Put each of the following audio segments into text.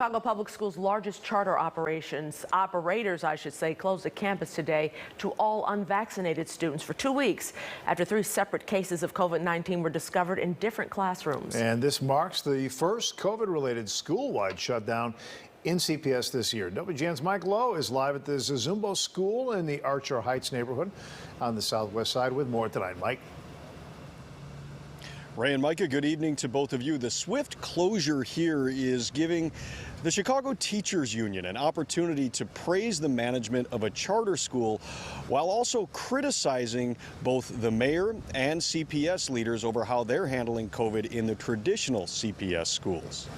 Chicago Public Schools' largest charter operators, closed the campus today to all unvaccinated students for 2 weeks after 3 separate cases of COVID-19 were discovered in different classrooms. And this marks the first COVID-related school-wide shutdown in CPS this year. WGN's Mike Lowe is live at the Zezumbo School in the Archer Heights neighborhood on the southwest side with more tonight. Mike. Ray and Micah, good evening to both of you. The swift closure here is giving the Chicago Teachers Union an opportunity to praise the management of a charter school while also criticizing both the mayor and CPS leaders over how they're handling COVID in the traditional CPS schools.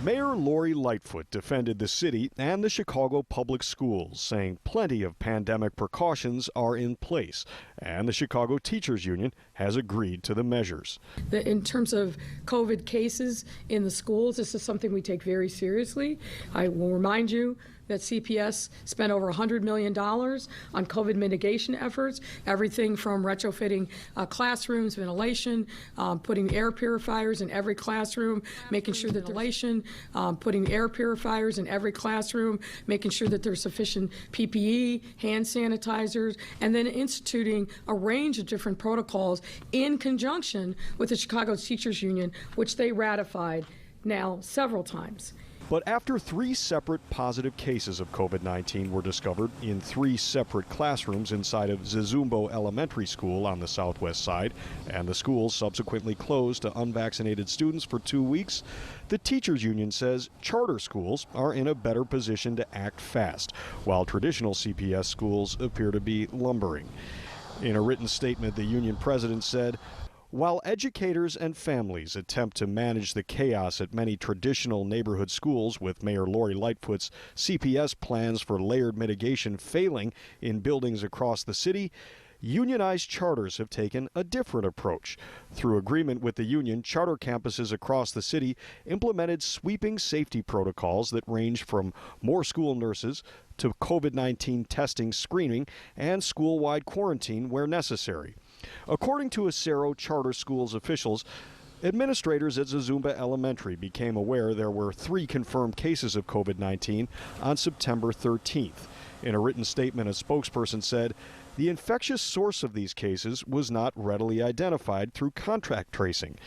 Mayor Lori Lightfoot defended the city and the Chicago Public Schools, saying plenty of pandemic precautions are in place, and the Chicago Teachers Union has agreed to the measures. In terms of COVID cases in the schools, this is something we take very seriously. I will remind you that CPS spent over $100 million on COVID mitigation efforts, everything from retrofitting classrooms, ventilation, putting air purifiers in every classroom, making sure that putting air purifiers in every classroom, making sure that there's sufficient PPE, hand sanitizers, and then instituting a range of different protocols in conjunction with the Chicago Teachers Union, which they ratified now several times. But after 3 separate positive cases of COVID-19 were discovered in 3 separate classrooms inside of Zezumbo Elementary School on the southwest side, and the school subsequently closed to unvaccinated students for 2 weeks, the teachers union says charter schools are in a better position to act fast, while traditional CPS schools appear to be lumbering. In a written statement, the union president said, "While educators and families attempt to manage the chaos at many traditional neighborhood schools, with Mayor Lori Lightfoot's CPS plans for layered mitigation failing in buildings across the city, unionized charters have taken a different approach. Through agreement with the union, charter campuses across the city implemented sweeping safety protocols that range from more school nurses to COVID-19 testing, screening, and school-wide quarantine where necessary." According to Acero Charter Schools officials, administrators at Zezumbo Elementary became aware there were 3 confirmed cases of COVID-19 on September 13th. In a written statement, a spokesperson said, "The infectious source of these cases was not readily identified through contact tracing.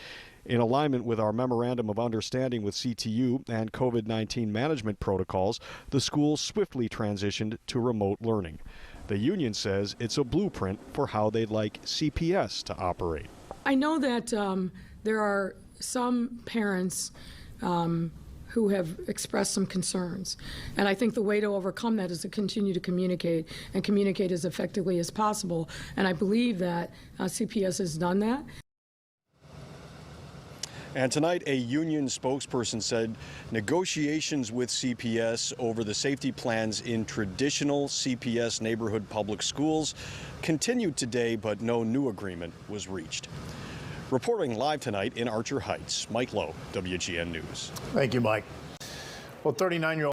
In alignment with our memorandum of understanding with CTU and COVID-19 management protocols, the school swiftly transitioned to remote learning." The union says it's a blueprint for how they'd like CPS to operate. I know that there are some parents who have expressed some concerns. And I think the way to overcome that is to continue to communicate and communicate as effectively as possible. And I believe that CPS has done that. And tonight, a union spokesperson said negotiations with CPS over the safety plans in traditional CPS neighborhood public schools continued today, but no new agreement was reached. Reporting live tonight in Archer Heights, Mike Lowe, WGN News. Thank you, Mike. Well, 39-year-old